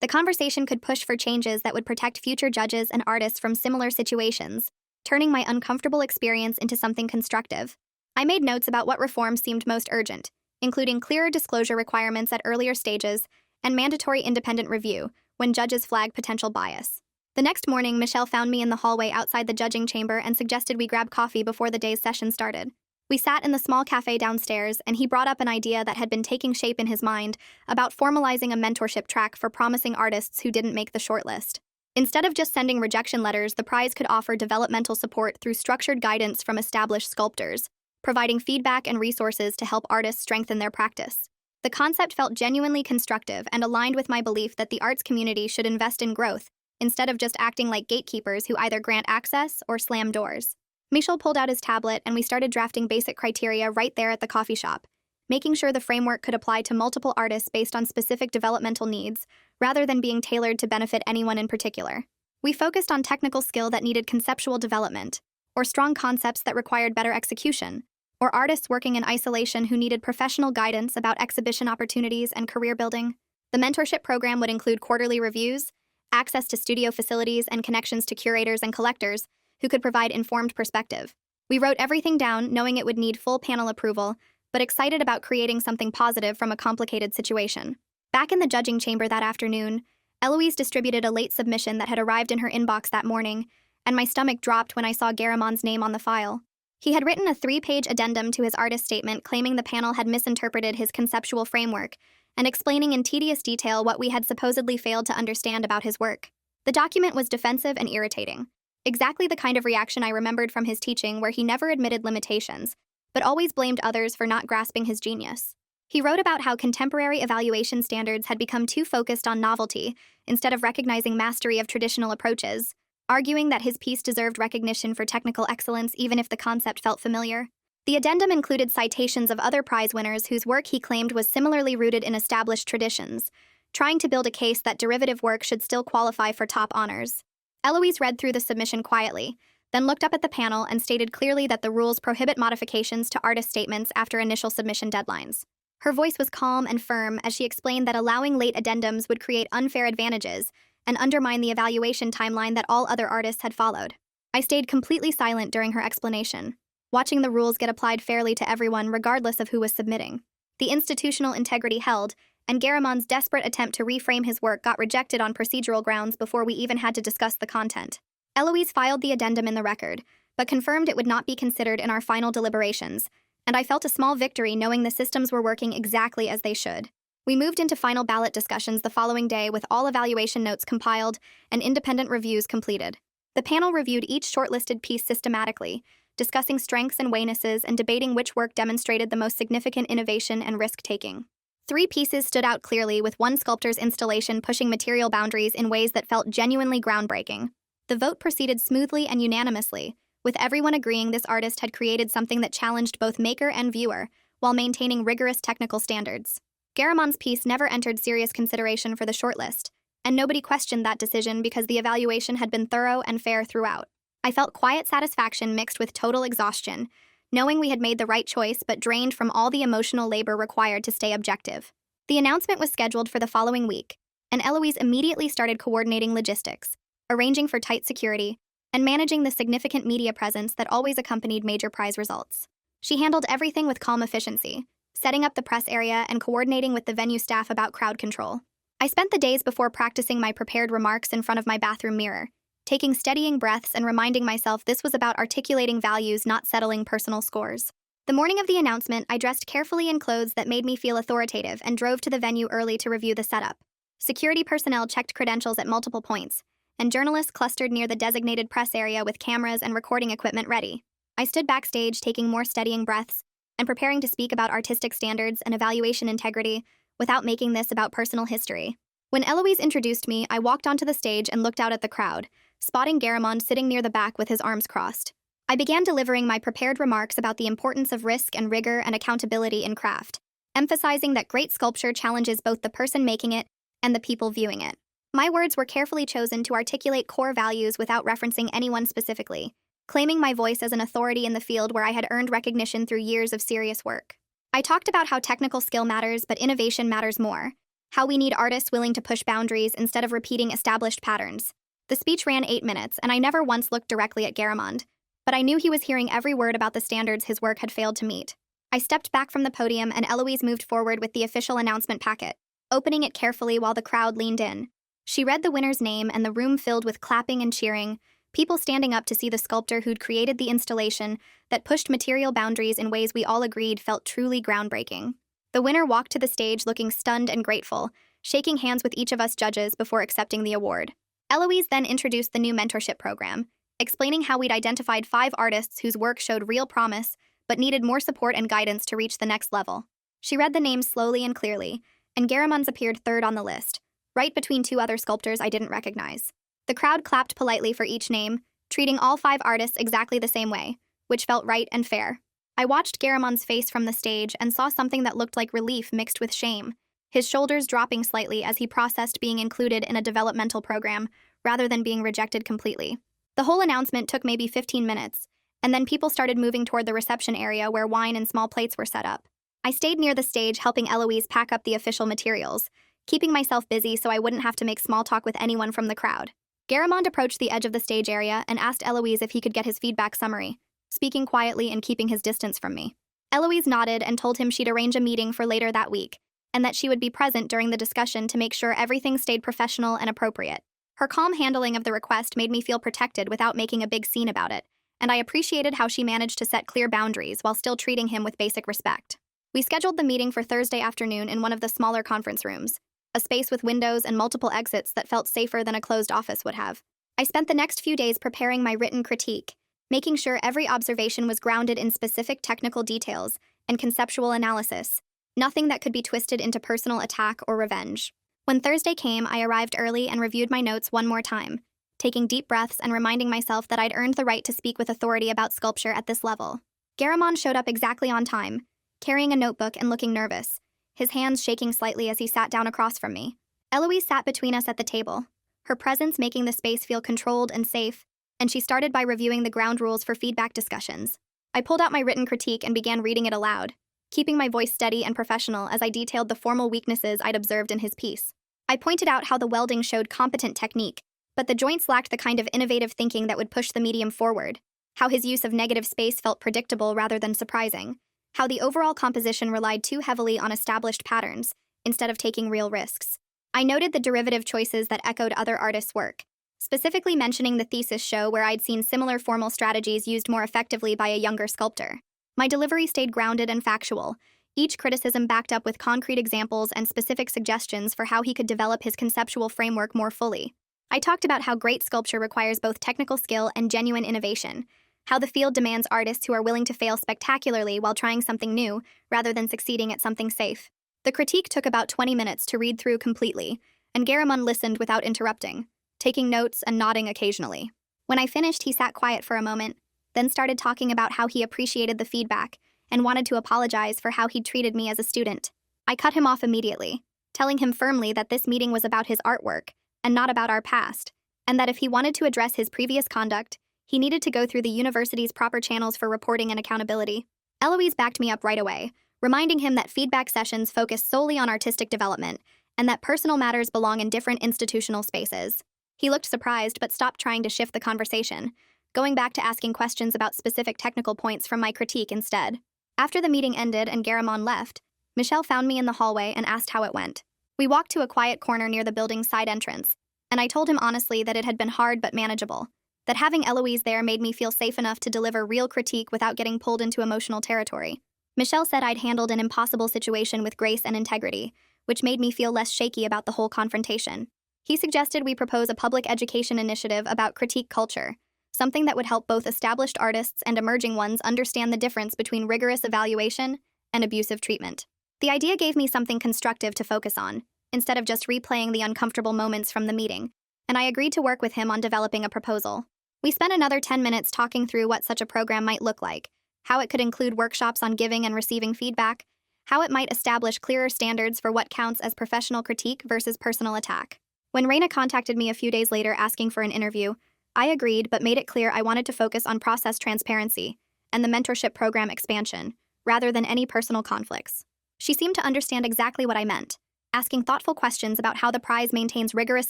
The conversation could push for changes that would protect future judges and artists from similar situations, turning my uncomfortable experience into something constructive. I made notes about what reforms seemed most urgent, including clearer disclosure requirements at earlier stages and mandatory independent review when judges flag potential bias. The next morning, Michelle found me in the hallway outside the judging chamber and suggested we grab coffee before the day's session started. We sat in the small cafe downstairs, and he brought up an idea that had been taking shape in his mind about formalizing a mentorship track for promising artists who didn't make the shortlist. Instead of just sending rejection letters, the prize could offer developmental support through structured guidance from established sculptors, providing feedback and resources to help artists strengthen their practice. The concept felt genuinely constructive and aligned with my belief that the arts community should invest in growth, instead of just acting like gatekeepers who either grant access or slam doors. Michel pulled out his tablet and we started drafting basic criteria right there at the coffee shop, making sure the framework could apply to multiple artists based on specific developmental needs, rather than being tailored to benefit anyone in particular. We focused on technical skill that needed conceptual development, or strong concepts that required better execution, or artists working in isolation who needed professional guidance about exhibition opportunities and career building. The mentorship program would include quarterly reviews, access to studio facilities, and connections to curators and collectors who could provide informed perspective. We wrote everything down, knowing it would need full panel approval, but excited about creating something positive from a complicated situation. Back in the judging chamber that afternoon, Eloise distributed a late submission that had arrived in her inbox that morning, and my stomach dropped when I saw Garamond's name on the file. He had written a 3-page addendum to his artist statement claiming the panel had misinterpreted his conceptual framework and explaining in tedious detail what we had supposedly failed to understand about his work. The document was defensive and irritating, exactly the kind of reaction I remembered from his teaching, where he never admitted limitations, but always blamed others for not grasping his genius. He wrote about how contemporary evaluation standards had become too focused on novelty instead of recognizing mastery of traditional approaches, arguing that his piece deserved recognition for technical excellence even if the concept felt familiar. The addendum included citations of other prize winners whose work he claimed was similarly rooted in established traditions, trying to build a case that derivative work should still qualify for top honors. Eloise read through the submission quietly, then looked up at the panel and stated clearly that the rules prohibit modifications to artist statements after initial submission deadlines. Her voice was calm and firm as she explained that allowing late addendums would create unfair advantages and undermine the evaluation timeline that all other artists had followed. I stayed completely silent during her explanation, watching the rules get applied fairly to everyone regardless of who was submitting. The institutional integrity held, and Garamond's desperate attempt to reframe his work got rejected on procedural grounds before we even had to discuss the content. Eloise filed the addendum in the record, but confirmed it would not be considered in our final deliberations, and I felt a small victory knowing the systems were working exactly as they should. We moved into final ballot discussions the following day with all evaluation notes compiled and independent reviews completed. The panel reviewed each shortlisted piece systematically, discussing strengths and weaknesses and debating which work demonstrated the most significant innovation and risk-taking. 3 pieces stood out clearly, with one sculptor's installation pushing material boundaries in ways that felt genuinely groundbreaking. The vote proceeded smoothly and unanimously, with everyone agreeing this artist had created something that challenged both maker and viewer, while maintaining rigorous technical standards. Garamond's piece never entered serious consideration for the shortlist, and nobody questioned that decision because the evaluation had been thorough and fair throughout. I felt quiet satisfaction mixed with total exhaustion, knowing we had made the right choice but drained from all the emotional labor required to stay objective. The announcement was scheduled for the following week, and Eloise immediately started coordinating logistics, arranging for tight security, and managing the significant media presence that always accompanied major prize results. She handled everything with calm efficiency, setting up the press area and coordinating with the venue staff about crowd control. I spent the days before practicing my prepared remarks in front of my bathroom mirror, taking steadying breaths and reminding myself this was about articulating values, not settling personal scores. The morning of the announcement, I dressed carefully in clothes that made me feel authoritative and drove to the venue early to review the setup. Security personnel checked credentials at multiple points, and journalists clustered near the designated press area with cameras and recording equipment ready. I stood backstage taking more steadying breaths and preparing to speak about artistic standards and evaluation integrity without making this about personal history. When Eloise introduced me, I walked onto the stage and looked out at the crowd, spotting Garamond sitting near the back with his arms crossed. I began delivering my prepared remarks about the importance of risk and rigor and accountability in craft, emphasizing that great sculpture challenges both the person making it and the people viewing it. My words were carefully chosen to articulate core values without referencing anyone specifically, claiming my voice as an authority in the field where I had earned recognition through years of serious work. I talked about how technical skill matters, but innovation matters more, how we need artists willing to push boundaries instead of repeating established patterns. The speech ran 8 minutes, and I never once looked directly at Garamond, but I knew he was hearing every word about the standards his work had failed to meet. I stepped back from the podium, and Eloise moved forward with the official announcement packet, opening it carefully while the crowd leaned in. She read the winner's name, and the room filled with clapping and cheering, people standing up to see the sculptor who'd created the installation that pushed material boundaries in ways we all agreed felt truly groundbreaking. The winner walked to the stage looking stunned and grateful, shaking hands with each of us judges before accepting the award. Eloise then introduced the new mentorship program, explaining how we'd identified 5 artists whose work showed real promise but needed more support and guidance to reach the next level. She read the names slowly and clearly, and Garamond's appeared third on the list, right between 2 other sculptors I didn't recognize. The crowd clapped politely for each name, treating all 5 artists exactly the same way, which felt right and fair. I watched Garamond's face from the stage and saw something that looked like relief mixed with shame, his shoulders dropping slightly as he processed being included in a developmental program rather than being rejected completely. The whole announcement took maybe 15 minutes, and then people started moving toward the reception area where wine and small plates were set up. I stayed near the stage helping Eloise pack up the official materials, keeping myself busy so I wouldn't have to make small talk with anyone from the crowd. Garamond approached the edge of the stage area and asked Eloise if he could get his feedback summary, speaking quietly and keeping his distance from me. Eloise nodded and told him she'd arrange a meeting for later that week, and that she would be present during the discussion to make sure everything stayed professional and appropriate. Her calm handling of the request made me feel protected without making a big scene about it, and I appreciated how she managed to set clear boundaries while still treating him with basic respect. We scheduled the meeting for Thursday afternoon in one of the smaller conference rooms, a space with windows and multiple exits that felt safer than a closed office would have. I spent the next few days preparing my written critique, making sure every observation was grounded in specific technical details and conceptual analysis, nothing that could be twisted into personal attack or revenge. When Thursday came, I arrived early and reviewed my notes one more time, taking deep breaths and reminding myself that I'd earned the right to speak with authority about sculpture at this level. Garamond showed up exactly on time, carrying a notebook and looking nervous, his hands shaking slightly as he sat down across from me. Eloise sat between us at the table, her presence making the space feel controlled and safe, and she started by reviewing the ground rules for feedback discussions. I pulled out my written critique and began reading it aloud, keeping my voice steady and professional as I detailed the formal weaknesses I'd observed in his piece. I pointed out how the welding showed competent technique, but the joints lacked the kind of innovative thinking that would push the medium forward, how his use of negative space felt predictable rather than surprising, how the overall composition relied too heavily on established patterns instead of taking real risks. I noted the derivative choices that echoed other artists' work, specifically mentioning the thesis show where I'd seen similar formal strategies used more effectively by a younger sculptor. My delivery stayed grounded and factual, each criticism backed up with concrete examples and specific suggestions for how he could develop his conceptual framework more fully. I talked about how great sculpture requires both technical skill and genuine innovation, how the field demands artists who are willing to fail spectacularly while trying something new, rather than succeeding at something safe. The critique took about 20 minutes to read through completely, and Garamond listened without interrupting, taking notes and nodding occasionally. When I finished, he sat quiet for a moment, then started talking about how he appreciated the feedback and wanted to apologize for how he'd treated me as a student. I cut him off immediately, telling him firmly that this meeting was about his artwork and not about our past, and that if he wanted to address his previous conduct, he needed to go through the university's proper channels for reporting and accountability. Eloise backed me up right away, reminding him that feedback sessions focus solely on artistic development and that personal matters belong in different institutional spaces. He looked surprised but stopped trying to shift the conversation, going back to asking questions about specific technical points from my critique instead. After the meeting ended and Garamond left, Michelle found me in the hallway and asked how it went. We walked to a quiet corner near the building's side entrance, and I told him honestly that it had been hard but manageable, that having Eloise there made me feel safe enough to deliver real critique without getting pulled into emotional territory. Michelle said I'd handled an impossible situation with grace and integrity, which made me feel less shaky about the whole confrontation. He suggested we propose a public education initiative about critique culture, something that would help both established artists and emerging ones understand the difference between rigorous evaluation and abusive treatment. The idea gave me something constructive to focus on, instead of just replaying the uncomfortable moments from the meeting, and I agreed to work with him on developing a proposal. We spent another 10 minutes talking through what such a program might look like, how it could include workshops on giving and receiving feedback, how it might establish clearer standards for what counts as professional critique versus personal attack. When Raina contacted me a few days later asking for an interview, I agreed but made it clear I wanted to focus on process transparency and the mentorship program expansion, rather than any personal conflicts. She seemed to understand exactly what I meant, asking thoughtful questions about how the prize maintains rigorous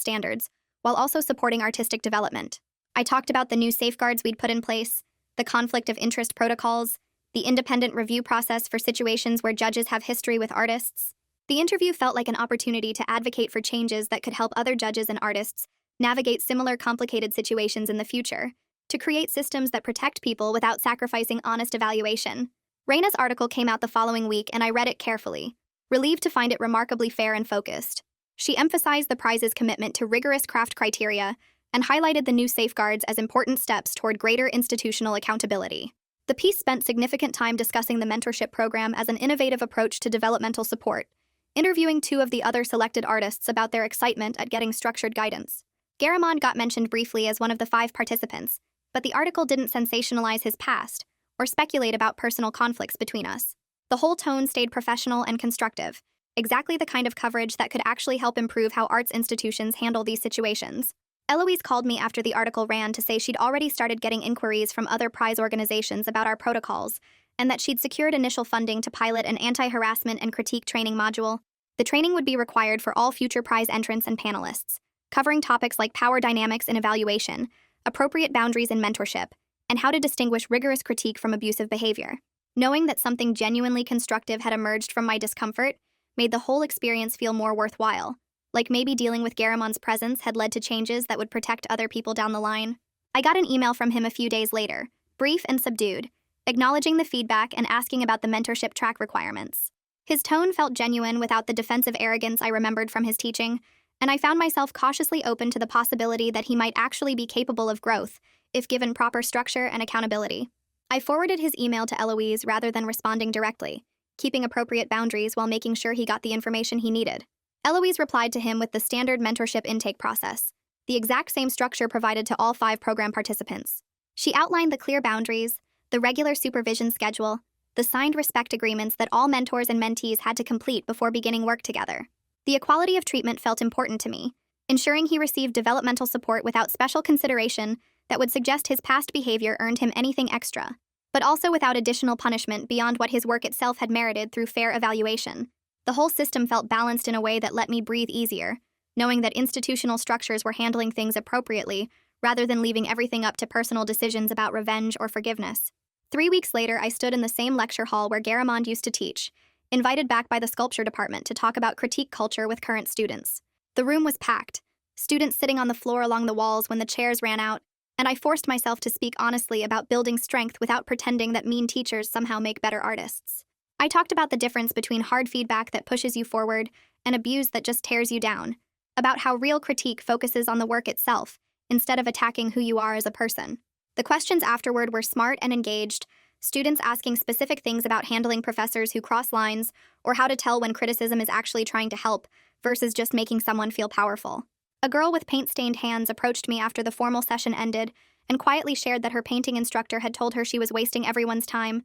standards while also supporting artistic development. I talked about the new safeguards we'd put in place, the conflict of interest protocols, the independent review process for situations where judges have history with artists. The interview felt like an opportunity to advocate for changes that could help other judges and artists navigate similar complicated situations in the future, to create systems that protect people without sacrificing honest evaluation. Raina's article came out the following week and I read it carefully, relieved to find it remarkably fair and focused. She emphasized the prize's commitment to rigorous craft criteria and highlighted the new safeguards as important steps toward greater institutional accountability. The piece spent significant time discussing the mentorship program as an innovative approach to developmental support, interviewing two of the other selected artists about their excitement at getting structured guidance. Garamond got mentioned briefly as one of the 5 participants, but the article didn't sensationalize his past or speculate about personal conflicts between us. The whole tone stayed professional and constructive, exactly the kind of coverage that could actually help improve how arts institutions handle these situations. Eloise called me after the article ran to say she'd already started getting inquiries from other prize organizations about our protocols, and that she'd secured initial funding to pilot an anti-harassment and critique training module. The training would be required for all future prize entrants and panelists, covering topics like power dynamics in evaluation, appropriate boundaries in mentorship, and how to distinguish rigorous critique from abusive behavior. Knowing that something genuinely constructive had emerged from my discomfort made the whole experience feel more worthwhile, like maybe dealing with Garamond's presence had led to changes that would protect other people down the line. I got an email from him a few days later, brief and subdued, acknowledging the feedback and asking about the mentorship track requirements. His tone felt genuine without the defensive arrogance I remembered from his teaching, and I found myself cautiously open to the possibility that he might actually be capable of growth if given proper structure and accountability. I forwarded his email to Eloise rather than responding directly, keeping appropriate boundaries while making sure he got the information he needed. Eloise replied to him with the standard mentorship intake process, the exact same structure provided to all 5 program participants. She outlined the clear boundaries, the regular supervision schedule, the signed respect agreements that all mentors and mentees had to complete before beginning work together. The equality of treatment felt important to me, ensuring he received developmental support without special consideration that would suggest his past behavior earned him anything extra, but also without additional punishment beyond what his work itself had merited through fair evaluation. The whole system felt balanced in a way that let me breathe easier, knowing that institutional structures were handling things appropriately rather than leaving everything up to personal decisions about revenge or forgiveness. 3 weeks later, I stood in the same lecture hall where Garamond used to teach, invited back by the sculpture department to talk about critique culture with current students. The room was packed, students sitting on the floor along the walls when the chairs ran out, and I forced myself to speak honestly about building strength without pretending that mean teachers somehow make better artists. I talked about the difference between hard feedback that pushes you forward and abuse that just tears you down, about how real critique focuses on the work itself instead of attacking who you are as a person. The questions afterward were smart and engaged, students asking specific things about handling professors who cross lines or how to tell when criticism is actually trying to help versus just making someone feel powerful. A girl with paint-stained hands approached me after the formal session ended and quietly shared that her painting instructor had told her she was wasting everyone's time,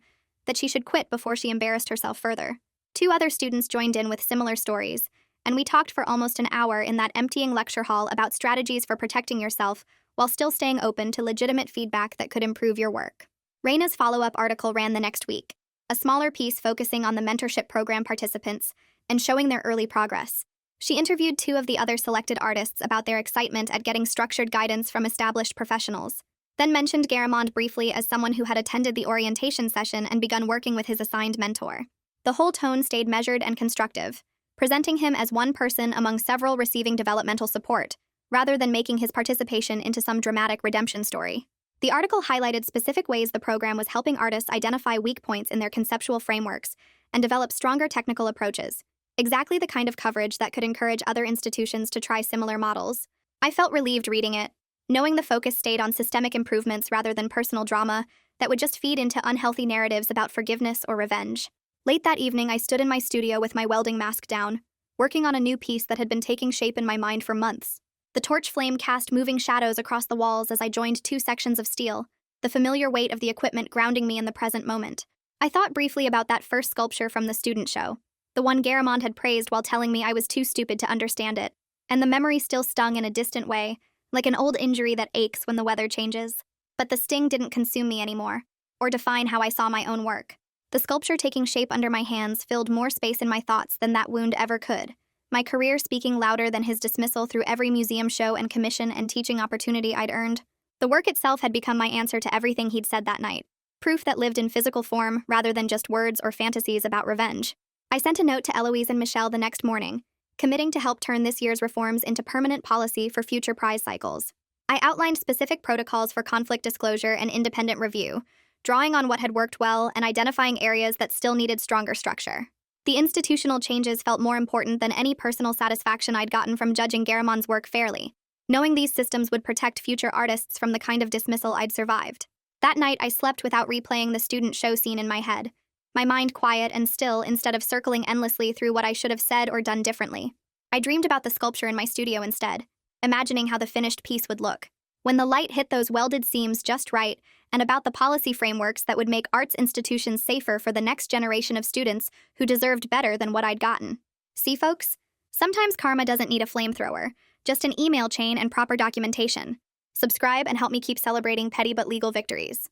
that she should quit before she embarrassed herself further. 2 other students joined in with similar stories, and we talked for almost an hour in that emptying lecture hall about strategies for protecting yourself while still staying open to legitimate feedback that could improve your work. Raina's follow-up article ran the next week, a smaller piece focusing on the mentorship program participants and showing their early progress. She interviewed 2 of the other selected artists about their excitement at getting structured guidance from established professionals, then mentioned Garamond briefly as someone who had attended the orientation session and begun working with his assigned mentor. The whole tone stayed measured and constructive, presenting him as one person among several receiving developmental support, rather than making his participation into some dramatic redemption story. The article highlighted specific ways the program was helping artists identify weak points in their conceptual frameworks and develop stronger technical approaches, Exactly the kind of coverage that could encourage other institutions to try similar models. I felt relieved reading it, knowing the focus stayed on systemic improvements rather than personal drama that would just feed into unhealthy narratives about forgiveness or revenge. Late that evening, I stood in my studio with my welding mask down, working on a new piece that had been taking shape in my mind for months. The torch flame cast moving shadows across the walls as I joined two sections of steel, the familiar weight of the equipment grounding me in the present moment. I thought briefly about that first sculpture from the student show, the one Garamond had praised while telling me I was too stupid to understand it, and the memory still stung in a distant way, like an old injury that aches when the weather changes. But the sting didn't consume me anymore, or define how I saw my own work. The sculpture taking shape under my hands filled more space in my thoughts than that wound ever could, my career speaking louder than his dismissal through every museum show and commission and teaching opportunity I'd earned. The work itself had become my answer to everything he'd said that night, proof that lived in physical form rather than just words or fantasies about revenge. I sent a note to Eloise and Michelle the next morning, committing to help turn this year's reforms into permanent policy for future prize cycles. I outlined specific protocols for conflict disclosure and independent review, drawing on what had worked well and identifying areas that still needed stronger structure. The institutional changes felt more important than any personal satisfaction I'd gotten from judging Garamond's work fairly, knowing these systems would protect future artists from the kind of dismissal I'd survived. That night, I slept without replaying the student show scene in my head, my mind quiet and still instead of circling endlessly through what I should have said or done differently. I dreamed about the sculpture in my studio instead, imagining how the finished piece would look, when the light hit those welded seams just right, and about the policy frameworks that would make arts institutions safer for the next generation of students who deserved better than what I'd gotten. See, folks? Sometimes karma doesn't need a flamethrower, just an email chain and proper documentation. Subscribe and help me keep celebrating petty but legal victories.